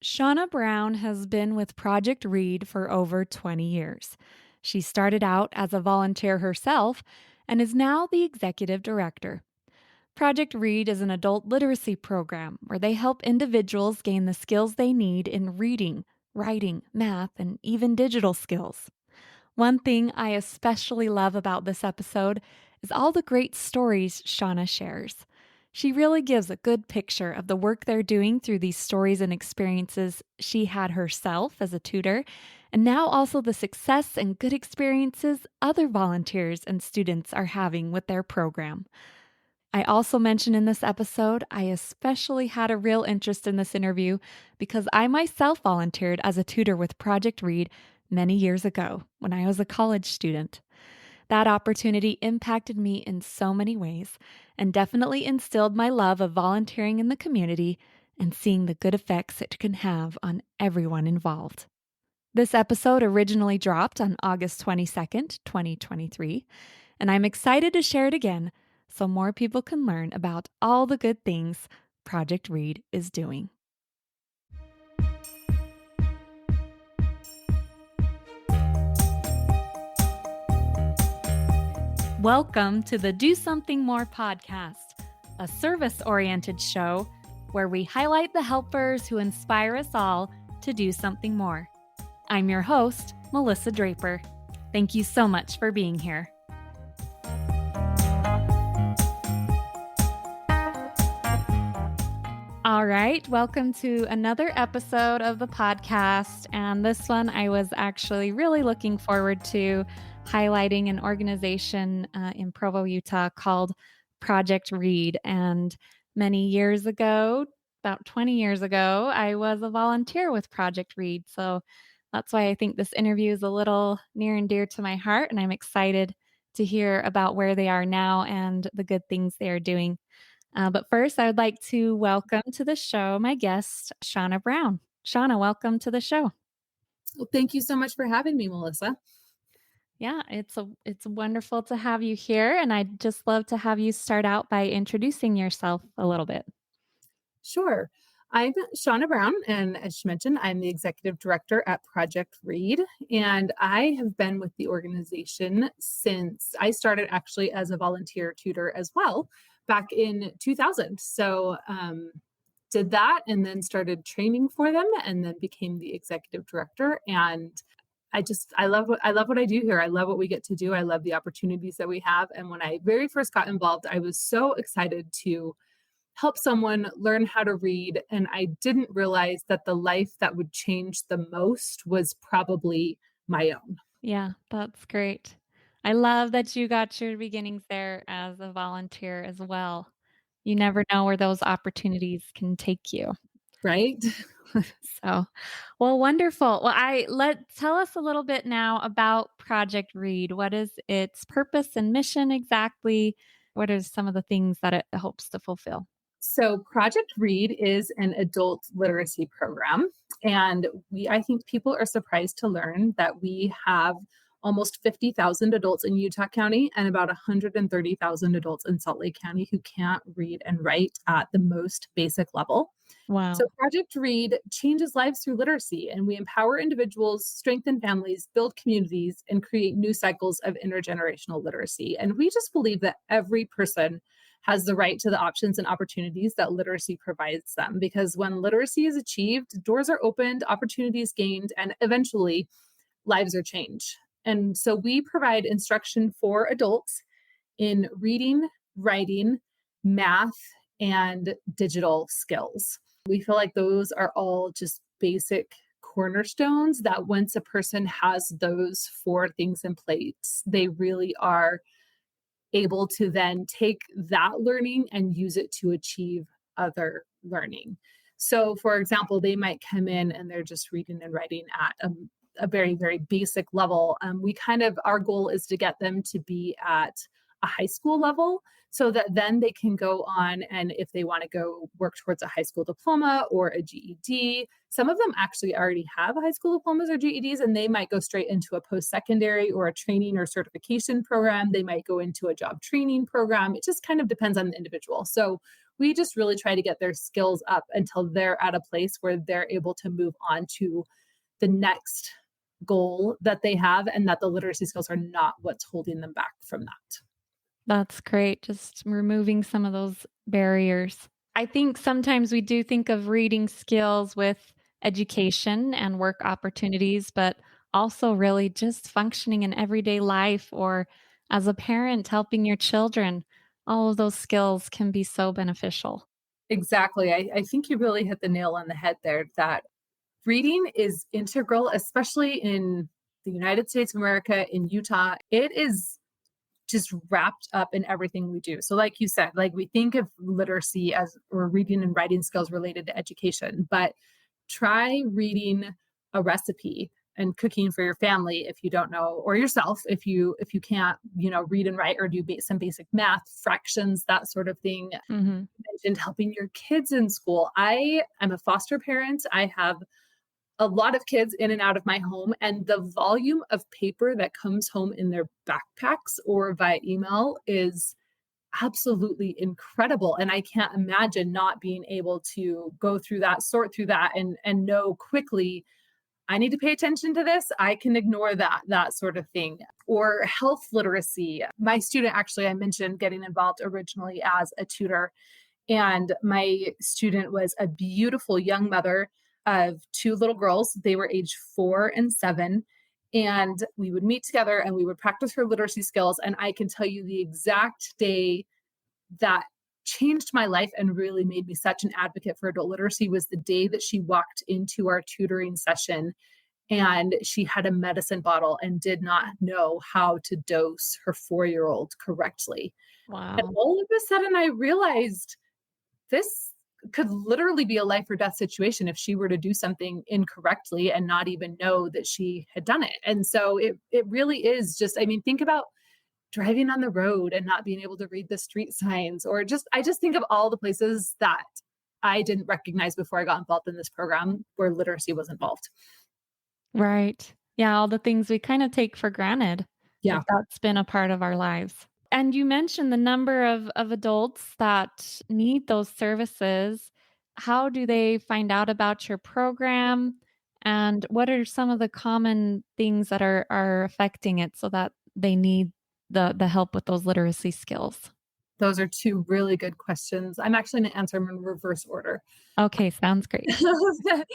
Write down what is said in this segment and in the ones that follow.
Shauna Brown has been with Project Read for over 20 years. She started out as a volunteer herself and is now the executive director. Project Read is an adult literacy program where they help individuals gain the skills they need in reading, writing, math, and even digital skills. One thing I especially love about this episode is all the great stories Shauna shares. She really gives a good picture of the work they're doing through these stories and experiences she had herself as a tutor, and now also the success and good experiences other volunteers and students are having with their program. I also mentioned in this episode, I especially had a real interest in this interview because I myself volunteered as a tutor with Project Read many years ago when I was a college student. That opportunity impacted me in so many ways and definitely instilled my love of volunteering in the community and seeing the good effects it can have on everyone involved. This episode originally dropped on August 22nd, 2023, and I'm excited to share it again so more people can learn about all the good things Project Read is doing. Welcome to the Do Something More podcast, a service-oriented show where we highlight the helpers who inspire us all to do something more. I'm your host, Melissa Draper. Thank you so much for being here. All right, welcome to another episode of the podcast. And this one I was actually really looking forward to highlighting an organization in Provo, Utah called Project Read. And many years ago, about 20 years ago, I was a volunteer with Project Read. So that's why I think this interview is a little near and dear to my heart. And I'm excited to hear about where they are now and the good things they are doing. But first, I would like to welcome to the show my guest, Shauna Brown. Shauna, welcome to the show. Well, thank you so much for having me, Melissa. Yeah, it's wonderful to have you here, and I'd just love to have you start out by introducing yourself a little bit. Sure. I'm Shauna Brown, and as she mentioned, I'm the executive director at Project Read, and I have been with the organization since I started actually as a volunteer tutor as well back in 2000. So did that and then started training for them and then became the executive director. And I love what I do here. I love what we get to do. I love the opportunities that we have. And when I very first got involved, I was so excited to help someone learn how to read. And I didn't realize that the life that would change the most was probably my own. Yeah, that's great. I love that you got your beginnings there as a volunteer as well. You never know where those opportunities can take you. Right? So, well, wonderful. Well, tell us a little bit now about Project Read. What is its purpose and mission exactly? What are some of the things that it hopes to fulfill? So Project Read is an adult literacy program. And I think people are surprised to learn that we have almost 50,000 adults in Utah County and about 130,000 adults in Salt Lake County who can't read and write at the most basic level. Wow. So Project Read changes lives through literacy, and we empower individuals, strengthen families, build communities, and create new cycles of intergenerational literacy. And we just believe that every person has the right to the options and opportunities that literacy provides them. Because when literacy is achieved, doors are opened, opportunities gained, and eventually lives are changed. And so we provide instruction for adults in reading, writing, math, and digital skills. We feel like those are all just basic cornerstones that once a person has those four things in place, they really are able to then take that learning and use it to achieve other learning. So, for example, they might come in and they're just reading and writing at a very, very basic level. Our goal is to get them to be at a high school level so that then they can go on, and if they want to go work towards a high school diploma or a GED, some of them actually already have high school diplomas or GEDs, and they might go straight into a post-secondary or a training or certification program. They might go into a job training program. It just kind of depends on the individual. So we just really try to get their skills up until they're at a place where they're able to move on to the next goal that they have, and that the literacy skills are not what's holding them back from that. That's great, just removing some of those barriers. I think sometimes we do think of reading skills with education and work opportunities, but also really just functioning in everyday life or as a parent helping your children. All of those skills can be so beneficial. Exactly. I think you really hit the nail on the head there, that reading is integral, especially in the United States of America, in Utah. It is just wrapped up in everything we do. So, like you said, like we think of literacy as or reading and writing skills related to education, but try reading a recipe and cooking for your family if you don't know, or yourself if you can't, read and write or do some basic math, fractions, that sort of thing. Mhm. You mentioned helping your kids in school. I am a foster parent. I have a lot of kids in and out of my home, and the volume of paper that comes home in their backpacks or via email is absolutely incredible. And I can't imagine not being able to go through that, sort through that, and know quickly, I need to pay attention to this. I can ignore that sort of thing. Or health literacy. My student, actually, I mentioned getting involved originally as a tutor, and my student was a beautiful young mother of two little girls. They were age 4 and 7. And we would meet together and we would practice her literacy skills. And I can tell you the exact day that changed my life and really made me such an advocate for adult literacy was the day that she walked into our tutoring session and she had a medicine bottle and did not know how to dose her 4-year-old correctly. And Wow. all of a sudden, I realized this could literally be a life or death situation if she were to do something incorrectly and not even know that she had done it. And so it really is just, I mean, think about driving on the road and not being able to read the street signs, or just I just think of all the places that I didn't recognize before I got involved in this program where literacy was involved. Right. Yeah, all the things we kind of take for granted, Yeah. but that's been a part of our lives. And you mentioned the number of adults that need those services. How do they find out about your program? And what are some of the common things that are affecting it so that they need the help with those literacy skills? Those are two really good questions. I'm actually going to answer them in reverse order. Okay, sounds great. The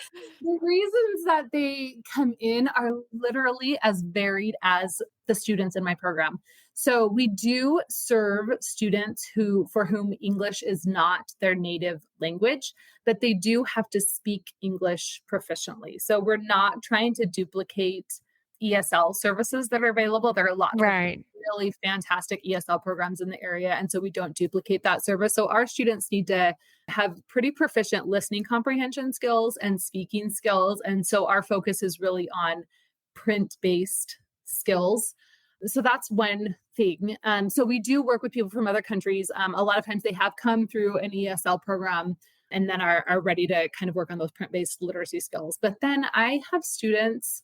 reasons that they come in are literally as varied as the students in my program. So we do serve students who for whom English is not their native language, but they do have to speak English proficiently. So we're not trying to duplicate ESL services that are available. There are lots of Right. really fantastic ESL programs in the area, and so we don't duplicate that service. So our students need to have pretty proficient listening comprehension skills and speaking skills. And so our focus is really on print based skills. So that's one thing. So we do work with people from other countries. A lot of times they have come through an ESL program and then are ready to kind of work on those print based literacy skills. But then I have students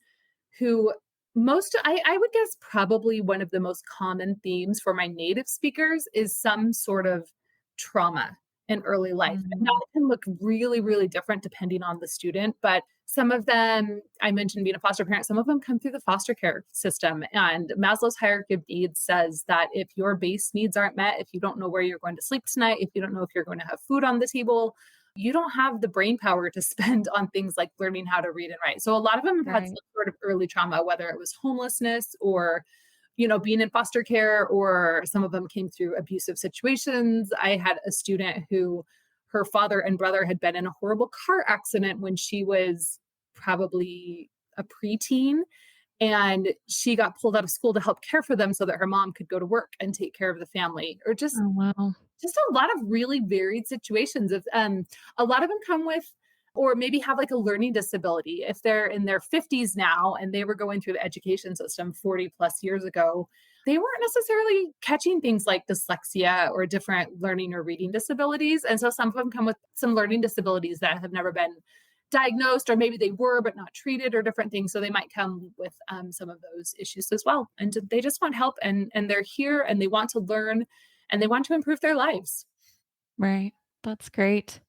who I would guess probably one of the most common themes for my native speakers is some sort of trauma in early life. And that Mhm. can look really, really different depending on the student. But some of them, I mentioned being a foster parent, some of them come through the foster care system. And Maslow's hierarchy of needs says that if your base needs aren't met, if you don't know where you're going to sleep tonight, if you don't know if you're going to have food on the table, you don't have the brain power to spend on things like learning how to read and write. So a lot of them have had some Right. sort of early trauma, whether it was homelessness or being in foster care, or some of them came through abusive situations. I had a student who her father and brother had been in a horrible car accident when she was probably a preteen, and she got pulled out of school to help care for them so that her mom could go to work and take care of the family, or Oh, wow. just a lot of really varied situations of a lot of them come with or maybe have like a learning disability if they're in their 50s now and they were going through the education system 40 plus years ago. They weren't necessarily catching things like dyslexia or different learning or reading disabilities, and so some of them come with some learning disabilities that have never been diagnosed, or maybe they were but not treated, or different things. So they might come with some of those issues as well, and they just want help, and they're here and they want to learn and they want to improve their lives. Right. That's great.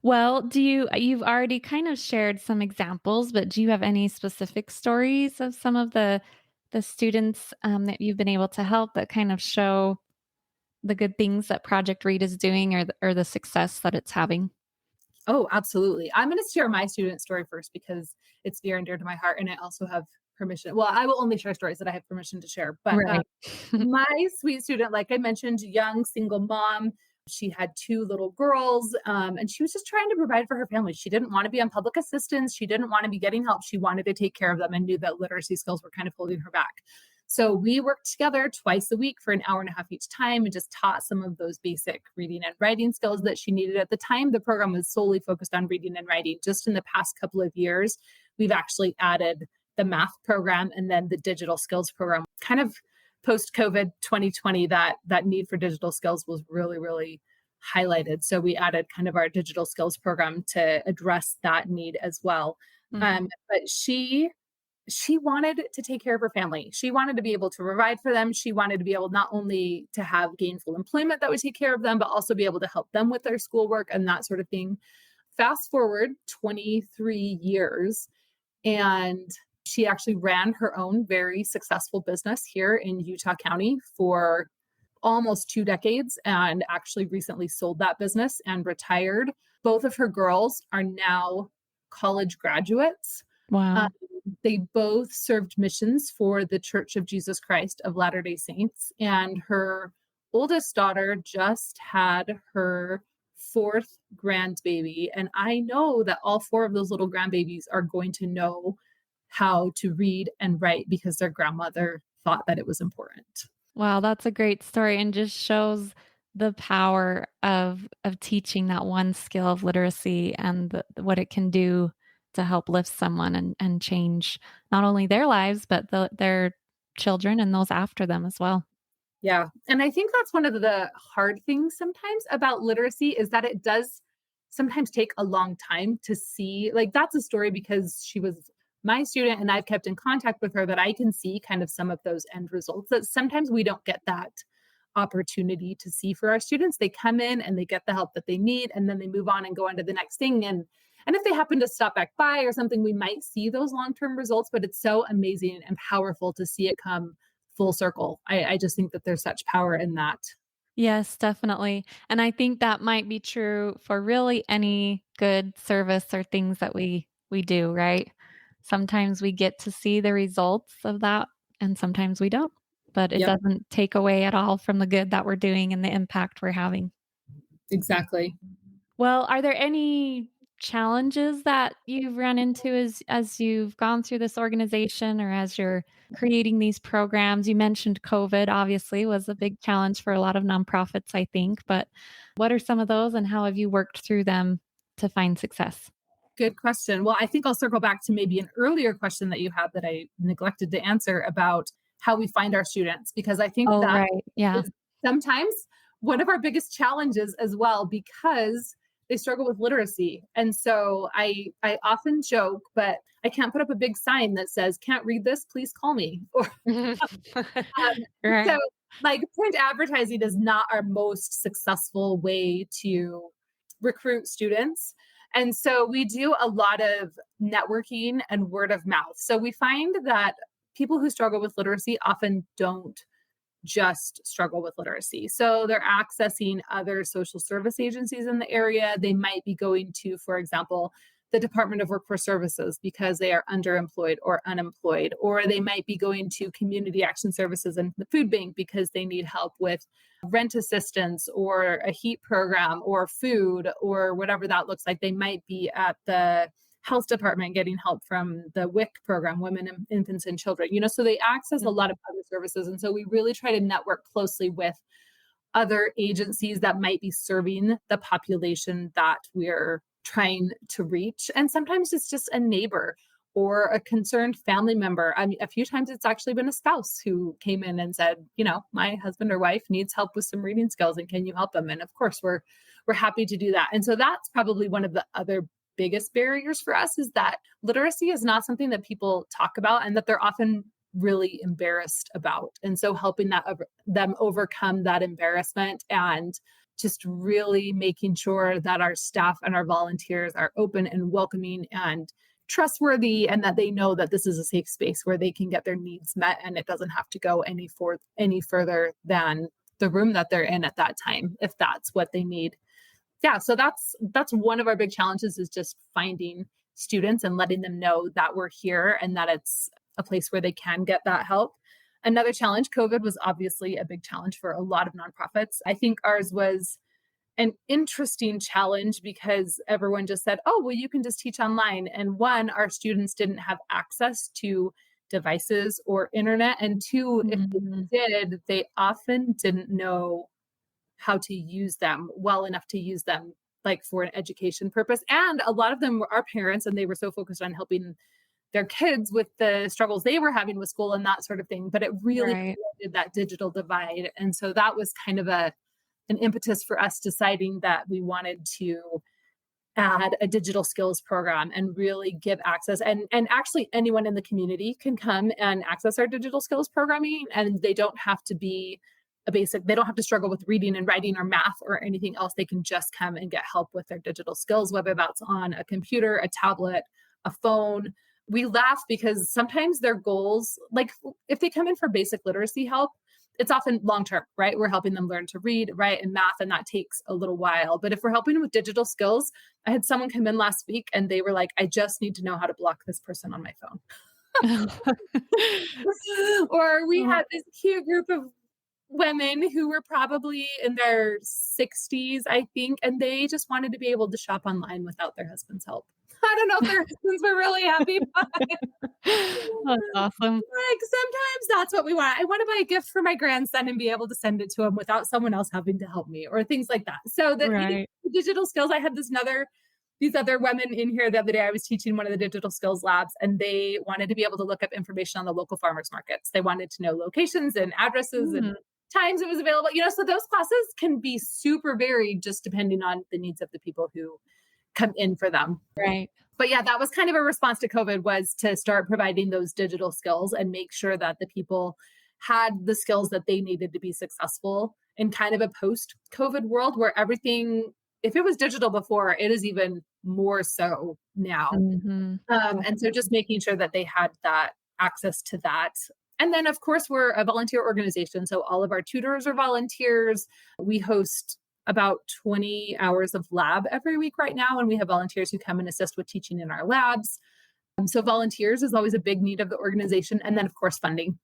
Well, you've already kind of shared some examples, but do you have any specific stories of some of the students that you've been able to help that kind of show the good things that Project Read is doing or the success that it's having? Oh, absolutely. I'm going to share my student story first because it's near and dear to my heart. And I also have permission. Well, I will only share stories that I have permission to share. But Right. my sweet student, like I mentioned, young single mom. She had two little girls, and she was just trying to provide for her family. She didn't want to be on public assistance. She didn't want to be getting help. She wanted to take care of them and knew that literacy skills were kind of holding her back. So we worked together twice a week for an hour and a half each time and just taught some of those basic reading and writing skills that she needed at the time. The program was solely focused on reading and writing. Just in the past couple of years, we've actually added the math program and then the digital skills program. Kind of post COVID 2020, that need for digital skills was really highlighted. So we added kind of our digital skills program to address that need as well. Mhm. But she wanted to take care of her family. She wanted to be able to provide for them. She wanted to be able not only to have gainful employment that would take care of them, but also be able to help them with their schoolwork and that sort of thing. Fast forward 23 years, and she actually ran her own very successful business here in Utah County for almost 2 decades and actually recently sold that business and retired. Both of her girls are now college graduates. Um, Wow. they both served missions for the Church of Jesus Christ of Latter day Saints. And her oldest daughter just had her fourth grandbaby. And I know that all four of those little grandbabies are going to know how to read and write because their grandmother thought that it was important. Wow, that's a great story and just shows the power of teaching that one skill of literacy and what it can do to help lift someone and change not only their lives, but their children and those after them as well. Yeah. And I think that's one of the hard things sometimes about literacy is that it does sometimes take a long time to see. Like, that's a story because she was my student and I've kept in contact with her that I can see kind of some of those end results that sometimes we don't get that opportunity to see for our students. They come in and they get the help that they need and then they move on and go on to the next thing. And if they happen to stop back by or something, we might see those long-term results, but it's so amazing and powerful to see it come full circle. I just think that there's such power in that. Yes, definitely. And I think that might be true for really any good service or things that we do, right? Sometimes we get to see the results of that and sometimes we don't. But it Yep, doesn't take away at all from the good that we're doing and the impact we're having. exactly. Well, are there any challenges that you've run into as you've gone through this organization or as you're creating these programs? You mentioned COVID obviously was a big challenge for a lot of nonprofits, I think, but what are some of those and how have you worked through them to find success? Good question. Well, I think I'll circle back to maybe an earlier question that you had that I neglected to answer about how we find our students, because I think Oh, that right. Yeah. is sometimes one of our biggest challenges as well because they struggle with literacy. And so I often joke, but I can't put up a big sign that says, "Can't read this, please call me." Or so Right. like print advertising is not our most successful way to recruit students. And so we do a lot of networking and word of mouth. So we find that people who struggle with literacy often don't just struggle with literacy. So they're accessing other social service agencies in the area. They might be going to, for example, the Department of Workforce Services because they are underemployed or unemployed, or they might be going to community action services and the food bank because they need help with rent assistance or a heat program or food or whatever that looks like. They might be at the health department getting help from the WIC program, Women, Infants, and Children. So they access a lot of other services. And so we really try to network closely with other agencies that might be serving the population that we're trying to reach. And sometimes it's just a neighbor or a concerned family member. I mean, a few times it's actually been a spouse who came in and said, my husband or wife needs help with some reading skills and can you help them? And of course, we're happy to do that. And so that's probably one of the other biggest barriers for us is that literacy is not something that people talk about and that they're often really embarrassed about. And so helping them overcome that embarrassment and just really making sure that our staff and our volunteers are open and welcoming and trustworthy, and that they know that this is a safe space where they can get their needs met, and it doesn't have to go any further than the room that they're in at that time, if that's what they need. Yeah, so that's one of our big challenges, is just finding students and letting them know that we're here and that it's a place where they can get that help. Another challenge, COVID was obviously a big challenge for a lot of nonprofits. I think ours was an interesting challenge because everyone just said, oh, well, you can just teach online. And one, our students didn't have access to devices or internet. And two, if Mhm. they did, they often didn't know how to use them well enough to use them like for an education purpose. And a lot of them were our parents, and they were so focused on helping their kids with the struggles they were having with school and that sort of thing. But it really Right. highlighted that digital divide. And so that was kind of an impetus for us deciding that we wanted to add a digital skills program and really give access, and actually anyone in the community can come and access our digital skills programming, and they don't have to be they don't have to struggle with reading and writing or math or anything else. They can just come and get help with their digital skills, whether that's on a computer, a tablet, a phone. We laugh because sometimes their goals, like if they come in for basic literacy help, it's often long term, right? We're helping them learn to read, write, and math, and that takes a little while. But if we're helping them with digital skills, I had someone come in last week and they were like, I just need to know how to block this person on my phone. Or we Oh, had this cute group of women who were probably in their 60s, I think, and they just wanted to be able to shop online without their husband's help. I don't know if their husbands were really happy, but that's awesome. like sometimes that's what we want. I want to buy a gift for my grandson and be able to send it to him without someone else having to help me or things like that. So that Right. the digital skills, I had these other women in here the other day. I was teaching one of the digital skills labs, and they wanted to be able to look up information on the local farmers markets. They wanted to know locations and addresses and Mm, times it was available. So those classes can be super varied just depending on the needs of the people who come in for them. right. But yeah, that was kind of a response to COVID, was to start providing those digital skills and make sure that the people had the skills that they needed to be successful in kind of a post COVID world where everything, if it was digital before, it is even more so now. Mhm. And so just making sure that they had that access to that. And then, of course, we're a volunteer organization. So all of our tutors are volunteers. We host about 20 hours of lab every week right now. And we have volunteers who come and assist with teaching in our labs. So volunteers is always a big need of the organization. And then, of course, funding,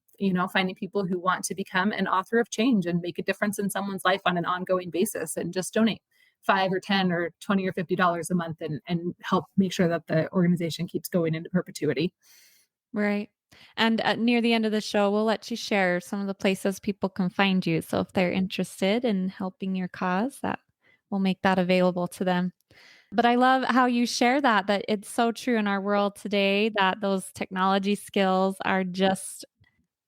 finding people who want to become an author of change and make a difference in someone's life on an ongoing basis and just donate 5 or 10 or 20 or $50 a month and help make sure that the organization keeps going into perpetuity. Right. And near the end of the show, we'll let you share some of the places people can find you. So if they're interested in helping your cause, that we'll make that available to them. But I love how you share that it's so true in our world today that those technology skills are just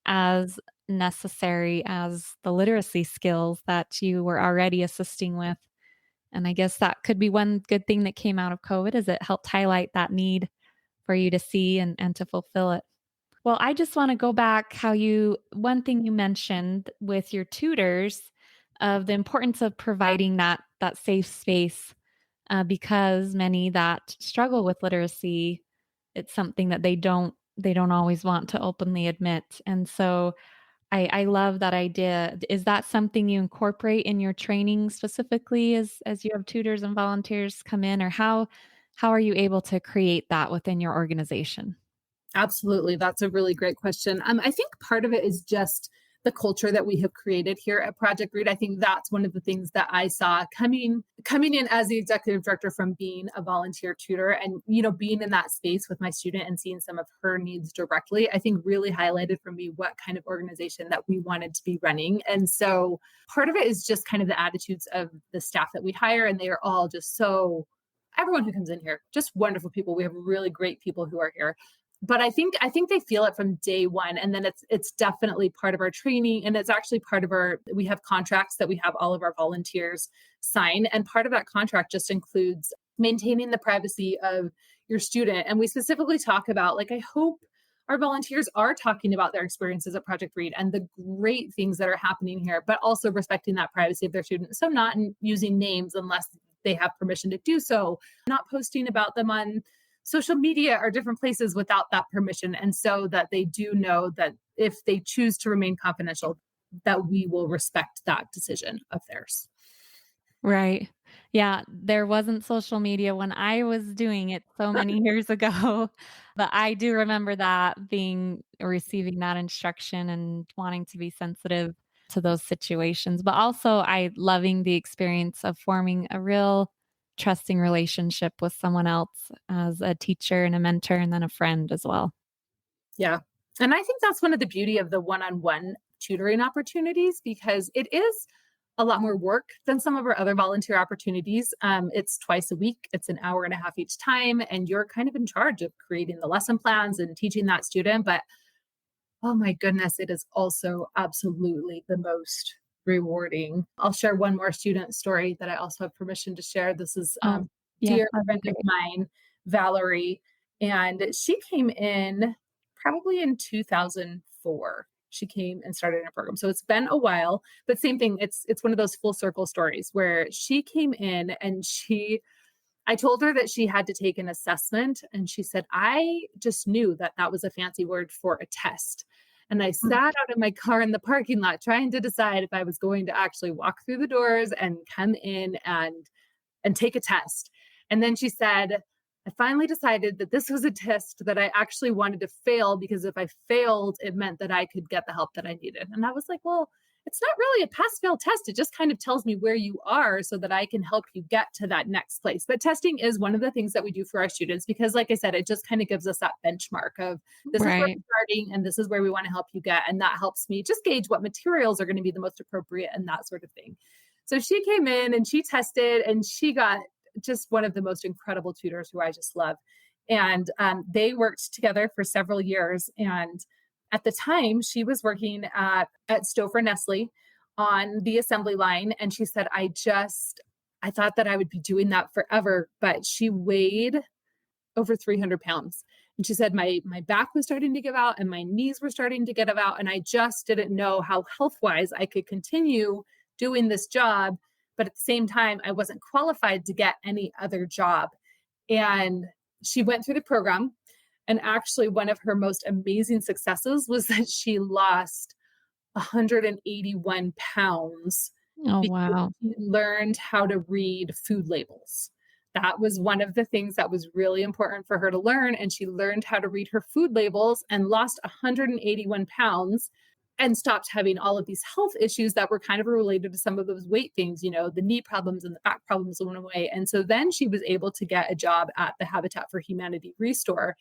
as necessary as the literacy skills that you were already assisting with. And I guess that could be one good thing that came out of COVID is it helped highlight that need for you to see and to fulfill it. Well, I just want to go back how one thing you mentioned with your tutors of the importance of providing that safe space because many that struggle with literacy, it's something that they don't always want to openly admit. And so I love that idea. Is that something you incorporate in your training specifically as you have tutors and volunteers come in, or how are you able to create that within your organization? Absolutely. That's a really great question. I think part of it is just the culture that we have created here at Project Read. I think that's one of the things that I saw coming in as the executive director from being a volunteer tutor and, being in that space with my student and seeing some of her needs directly, I think really highlighted for me what kind of organization that we wanted to be running. And so part of it is just kind of the attitudes of the staff that we hire. And they are all just everyone who comes in here, just wonderful people. We have really great people who are here, but I think they feel it from day one, and then it's definitely part of our training, and it's actually part of we have contracts that we have all of our volunteers sign, and part of that contract just includes maintaining the privacy of your student. And we specifically talk about, like, I hope our volunteers are talking about their experiences at Project Read and the great things that are happening here, but also respecting that privacy of their students. So not using names unless they have permission to do so, not posting about them on social media or different places without that permission. And so that they do know that if they choose to remain confidential, that we will respect that decision of theirs. Right. Yeah, there wasn't social media when I was doing it so many years ago, but I do remember that being receiving that instruction and wanting to be sensitive to those situations, but also I loving the experience of forming a real trusting relationship with someone else as a teacher and a mentor and then a friend as well. Yeah. And I think that's one of the beauty of the one-on-one tutoring opportunities because it is a lot more work than some of our other volunteer opportunities. It's twice a week, it's an hour and a half each time, and you're kind of in charge of creating the lesson plans and teaching that student. But oh my goodness, it is also absolutely the most rewarding. I'll share one more student story that I also have permission to share. This is Oh, yes, dear that'd be friend of great. mine, Valerie, and she came in probably in 2004. She came and started in a program. So it's been a while, but same thing. It's one of those full circle stories where she came in and I told her that she had to take an assessment, and she said, I just knew that that was a fancy word for a test. And I sat out in my car in the parking lot trying to decide if I was going to actually walk through the doors and come in and take a test. And then she said, I finally decided that this was a test that I actually wanted to fail because if I failed, it meant that I could get the help that I needed. And I was like, well, it's not really a pass fail test. It just kind of tells me where you are so that I can help you get to that next place. But testing is one of the things that we do for our students because, like I said, it just kind of gives us that benchmark of this is where Right, we're starting and this is where we want to help you get. And that helps me just gauge what materials are going to be the most appropriate and that sort of thing. So she came in and she tested and she got just one of the most incredible tutors who I just love. And they worked together for several years. And at the time, she was working at Stouffer Nestle on the assembly line. And she said, I thought that I would be doing that forever. But she weighed over 300 pounds. And she said, my back was starting to give out and my knees were starting to get out. And I just didn't know how health wise I could continue doing this job. But at the same time, I wasn't qualified to get any other job. And she went through the program. And actually, one of her most amazing successes was that she lost 181 pounds oh, because wow. she learned how to read food labels. That was one of the things that was really important for her to learn. And she learned how to read her food labels and lost 181 pounds and stopped having all of these health issues that were kind of related to some of those weight things, the knee problems and the back problems went away. And so then she was able to get a job at the Habitat for Humanity Restore.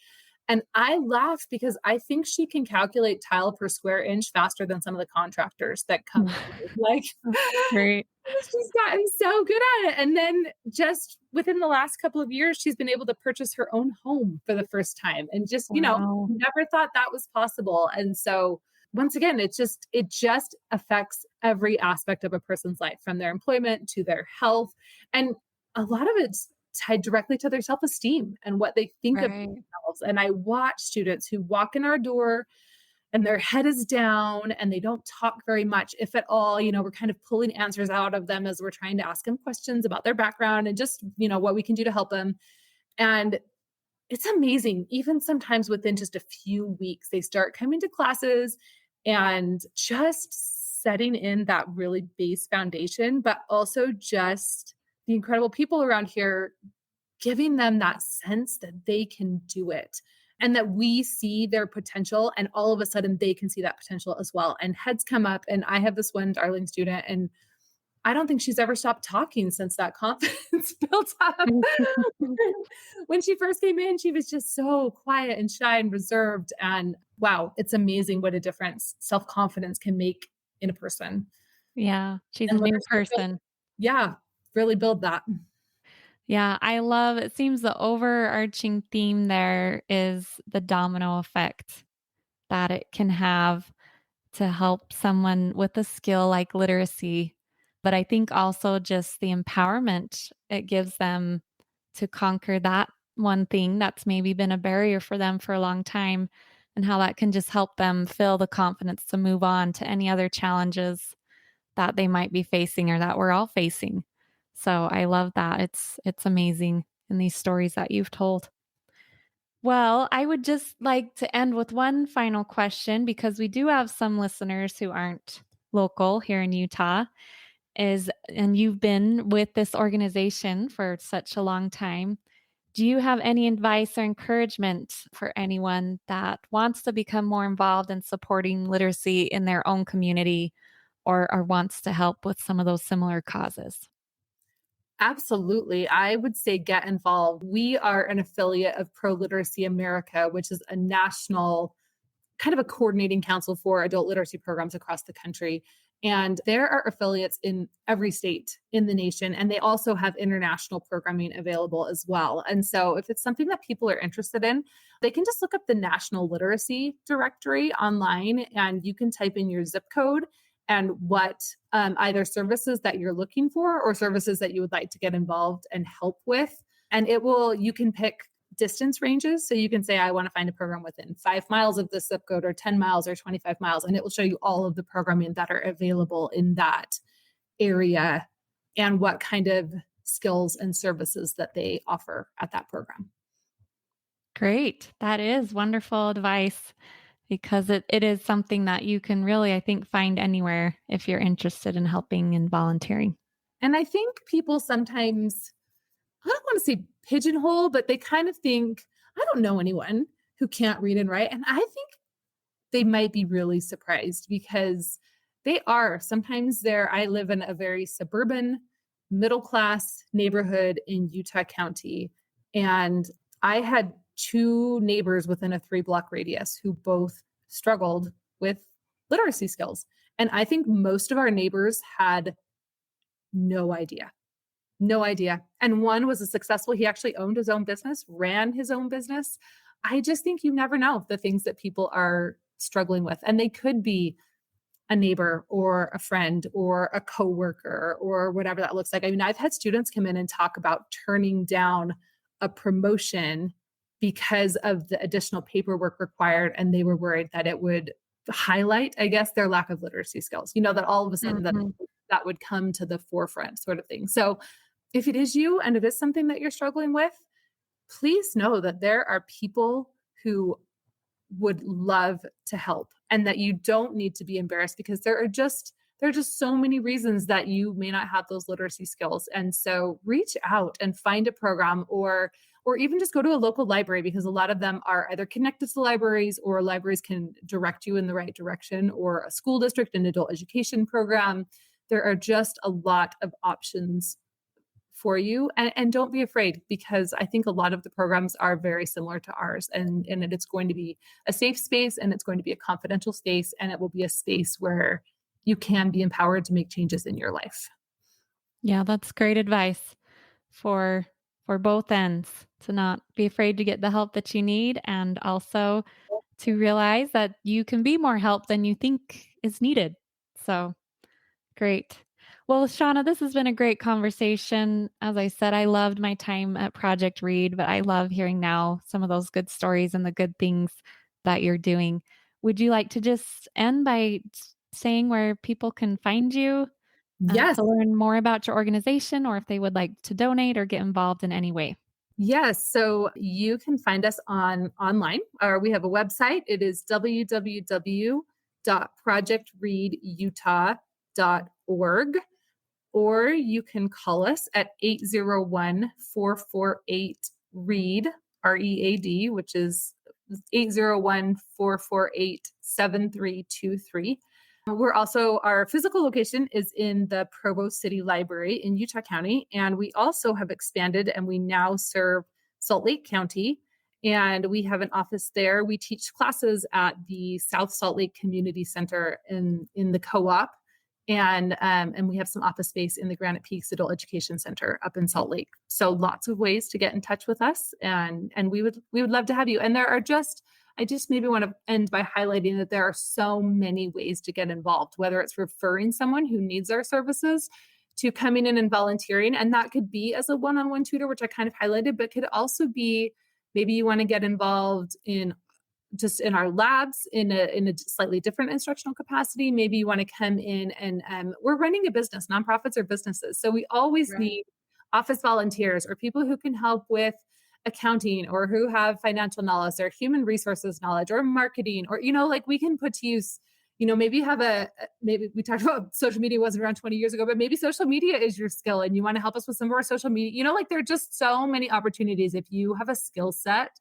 And I laugh because I think she can calculate tile per square inch faster than some of the contractors that come through. Like, That's great. she's gotten so good at it. And then just within the last couple of years, she's been able to purchase her own home for the first time and just, Wow. never thought that was possible. And so once again, it just affects every aspect of a person's life from their employment to their health. And a lot of it's tied directly to their self-esteem and what they think of Right, themselves. And I watch students who walk in our door and their head is down and they don't talk very much, if at all. We're kind of pulling answers out of them as we're trying to ask them questions about their background and just, what we can do to help them. And it's amazing. Even sometimes within just a few weeks, they start coming to classes and just setting in that really base foundation, but also just the incredible people around here giving them that sense that they can do it and that we see their potential and all of a sudden they can see that potential as well. And heads come up and I have this one darling student and I don't think she's ever stopped talking since that confidence built up. When she first came in, she was just so quiet and shy and reserved. And wow, it's amazing what a difference self-confidence can make in a person. yeah, she's a And new literacy will, person. yeah, really build that. Yeah, I love it seems the overarching theme there is the domino effect that it can have to help someone with a skill like literacy, but I think also just the empowerment it gives them to conquer that one thing that's maybe been a barrier for them for a long time. and how that can just help them feel the confidence to move on to any other challenges that they might be facing or that we're all facing. So I love that. It's amazing in these stories that you've told. Well, I would just like to end with one final question because we do have some listeners who aren't local here in Utah is and you've been with this organization for such a long time. Do you have any advice or encouragement for anyone that wants to become more involved in supporting literacy in their own community or wants to help with some of those similar causes? Absolutely. I would say get involved. We are an affiliate of Pro Literacy America, which is a national kind of a coordinating council for adult literacy programs across the country. And there are affiliates in every state in the nation, and they also have international programming available as well. And so, if it's something that people are interested in, they can just look up the National Literacy Directory online and you can type in your zip code and what either services that you're looking for or services that you would like to get involved and help with. And you can pick distance ranges. So you can say, I want to find a program within 5 miles of this zip code or 10 miles or 25 miles. And it will show you all of the programming that are available in that area and what kind of skills and services that they offer at that program. Great. That is wonderful advice because it is something that you can really, I think, find anywhere if you're interested in helping and volunteering. And I think people sometimes, I don't want to say pigeonhole, but they kind of think, I don't know anyone who can't read and write. And I think they might be really surprised because they are. Sometimes I live in a very suburban, middle class neighborhood in Utah County. And I had two neighbors within a 3-block radius who both struggled with literacy skills. And I think most of our neighbors had no idea. No idea. And one was he actually owned his own business, ran his own business. I just think you never know the things that people are struggling with. And they could be a neighbor or a friend or a coworker or whatever that looks like. I mean, I've had students come in and talk about turning down a promotion because of the additional paperwork required. And they were worried that it would highlight, I guess, their lack of literacy skills, that all of a sudden Mhm. that would come to the forefront sort of thing. So if it is you and it is something that you're struggling with, please know that there are people who would love to help and that you don't need to be embarrassed because there are just so many reasons that you may not have those literacy skills. And so reach out and find a program or even just go to a local library because a lot of them are either connected to libraries or libraries can direct you in the right direction or a school district, an adult education program. There are just a lot of options for you. And don't be afraid because I think a lot of the programs are very similar to ours and it's going to be a safe space and it's going to be a confidential space and it will be a space where you can be empowered to make changes in your life. Yeah, that's great advice for for both ends to not be afraid to get the help that you need and also to realize that you can be more help than you think is needed. So, great. Well, Shauna, this has been a great conversation. As I said, I loved my time at Project Read, but I love hearing now some of those good stories and the good things that you're doing. Would you like to just end by saying where people can find you Yes. to learn more about your organization or if they would like to donate or get involved in any way? Yes. So you can find us online or we have a website. It is www.projectreadutah.org. Or you can call us at 801-448-READ, READ, which is 801-448-7323. Our physical location is in the Provo City Library in Utah County. And we also have expanded and we now serve Salt Lake County. And we have an office there. We teach classes at the South Salt Lake Community Center in the co-op. And we have some office space in the Granite Peaks Adult Education Center up in Salt Lake. So lots of ways to get in touch with us, and we would love to have you. And I just maybe want to end by highlighting that there are so many ways to get involved, whether it's referring someone who needs our services to coming in and volunteering, and that could be as a one-on-one tutor, which I kind of highlighted, but could also be maybe you want to get involved in just in our labs in a slightly different instructional capacity. Maybe you want to come in and we're running a business. Nonprofits are businesses, so we always Right. need office volunteers or people who can help with accounting or who have financial knowledge or human resources knowledge or marketing, or like we can put to use, maybe you have maybe we talked about social media wasn't around 20 years ago, but maybe social media is your skill and you want to help us with some of our social media. Like there are just so many opportunities. If you have a skill set,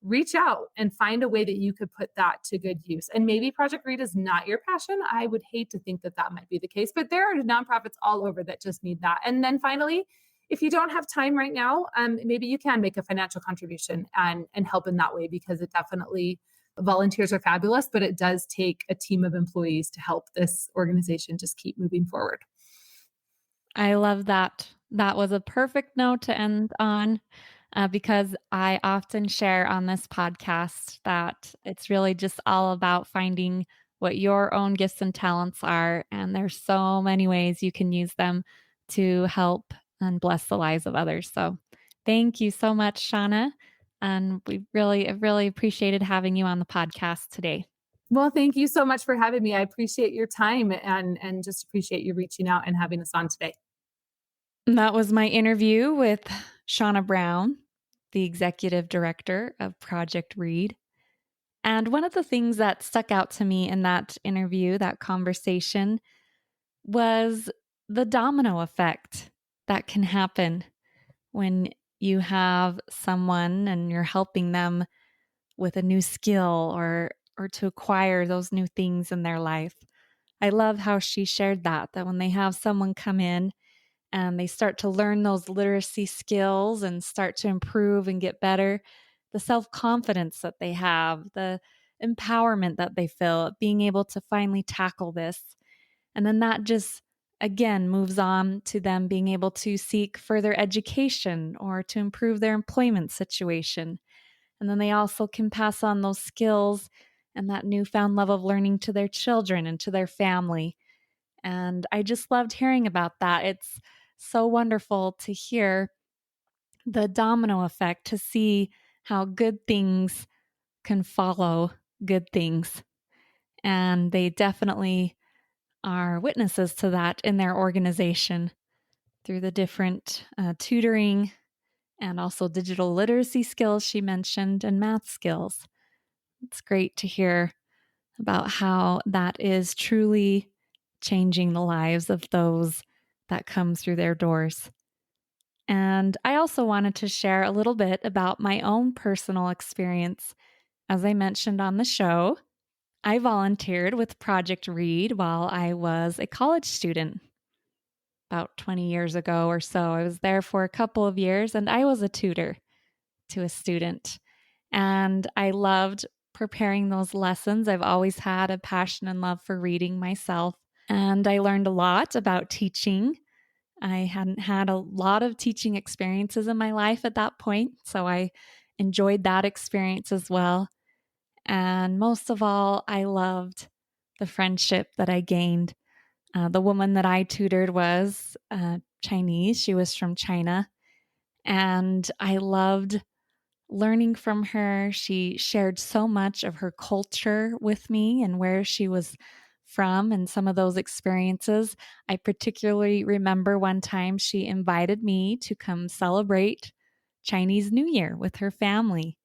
reach out and find a way that you could put that to good use. And maybe Project Read is not your passion. I would hate to think that that might be the case, but there are nonprofits all over that just need that. And then finally, if you don't have time right now, maybe you can make a financial contribution and help in that way, because it definitely, volunteers are fabulous, but it does take a team of employees to help this organization just keep moving forward. I love that. That was a perfect note to end on, because I often share on this podcast that it's really just all about finding what your own gifts and talents are. And there's so many ways you can use them to help and bless the lives of others. So thank you so much, Shauna. And I've really appreciated having you on the podcast today. Well, thank you so much for having me. I appreciate your time and just appreciate you reaching out and having us on today. And that was my interview with Shauna Brown, the executive director of Project Read. And one of the things that stuck out to me in that interview, that conversation, was the domino effect that can happen when you have someone and you're helping them with a new skill or to acquire those new things in their life. I love how she shared that when they have someone come in and they start to learn those literacy skills and start to improve and get better, the self-confidence that they have, the empowerment that they feel, being able to finally tackle this. And then that just again moves on to them being able to seek further education or to improve their employment situation. And then they also can pass on those skills and that newfound love of learning to their children and to their family. And I just loved hearing about that. It's so wonderful to hear the domino effect, to see how good things can follow good things. And they definitely are witnesses to that in their organization through the different tutoring and also digital literacy skills she mentioned and math skills. It's great to hear about how that is truly changing the lives of those that come through their doors. And I also wanted to share a little bit about my own personal experience. As I mentioned on the show, I volunteered with Project Read while I was a college student about 20 years ago or so. I was there for a couple of years and I was a tutor to a student. And I loved preparing those lessons. I've always had a passion and love for reading myself. And I learned a lot about teaching. I hadn't had a lot of teaching experiences in my life at that point, so I enjoyed that experience as well. And most of all, I loved the friendship that I gained. The woman that I tutored was Chinese. She was from China. And I loved learning from her. She shared so much of her culture with me and where she was from and some of those experiences. I particularly remember one time she invited me to come celebrate Chinese New Year with her family.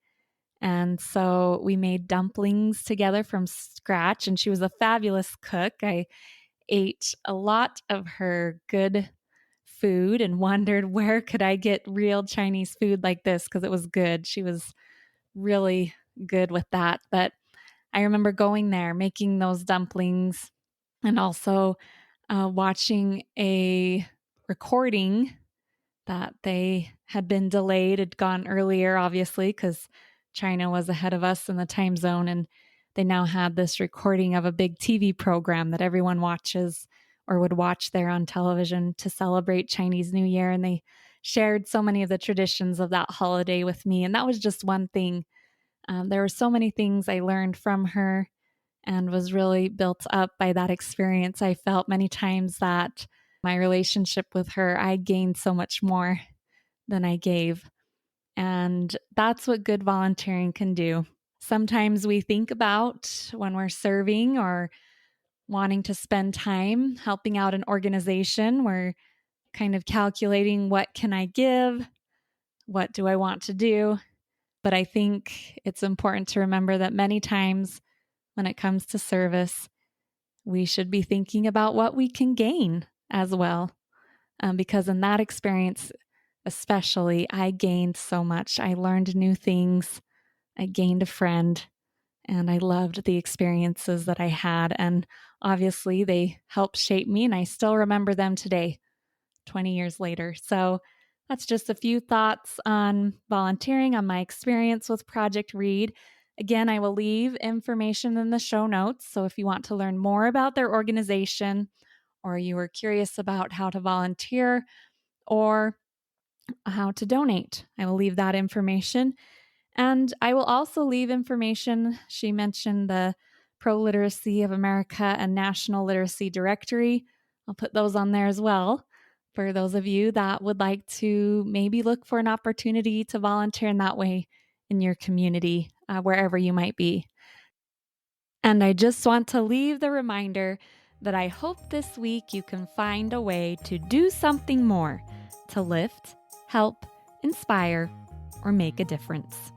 And so we made dumplings together from scratch, and she was a fabulous cook. I ate a lot of her good food and wondered where could I get real Chinese food like this because it was good. She was really good with that. But I remember going there, making those dumplings, and also watching a recording that they had been delayed, had gone earlier, obviously, because China was ahead of us in the time zone. And they now had this recording of a big TV program that everyone watches or would watch there on television to celebrate Chinese New Year. And they shared so many of the traditions of that holiday with me. And that was just one thing. There were so many things I learned from her and was really built up by that experience. I felt many times that my relationship with her, I gained so much more than I gave. And that's what good volunteering can do. Sometimes we think about when we're serving or wanting to spend time helping out an organization, we're kind of calculating what can I give? What do I want to do? But I think it's important to remember that many times when it comes to service, we should be thinking about what we can gain as well. Because in that experience, especially, I gained so much. I learned new things, I gained a friend, and I loved the experiences that I had. And obviously, they helped shape me, and I still remember them today, 20 years later. So that's just a few thoughts on volunteering, on my experience with Project Read. Again, I will leave information in the show notes. So if you want to learn more about their organization, or you are curious about how to volunteer or how to donate, I will leave that information. And I will also leave information. She mentioned the Pro Literacy of America and National Literacy Directory. I'll put those on there as well for those of you that would like to maybe look for an opportunity to volunteer in that way in your community, wherever you might be. And I just want to leave the reminder that I hope this week you can find a way to do something more to lift, help, inspire, or make a difference.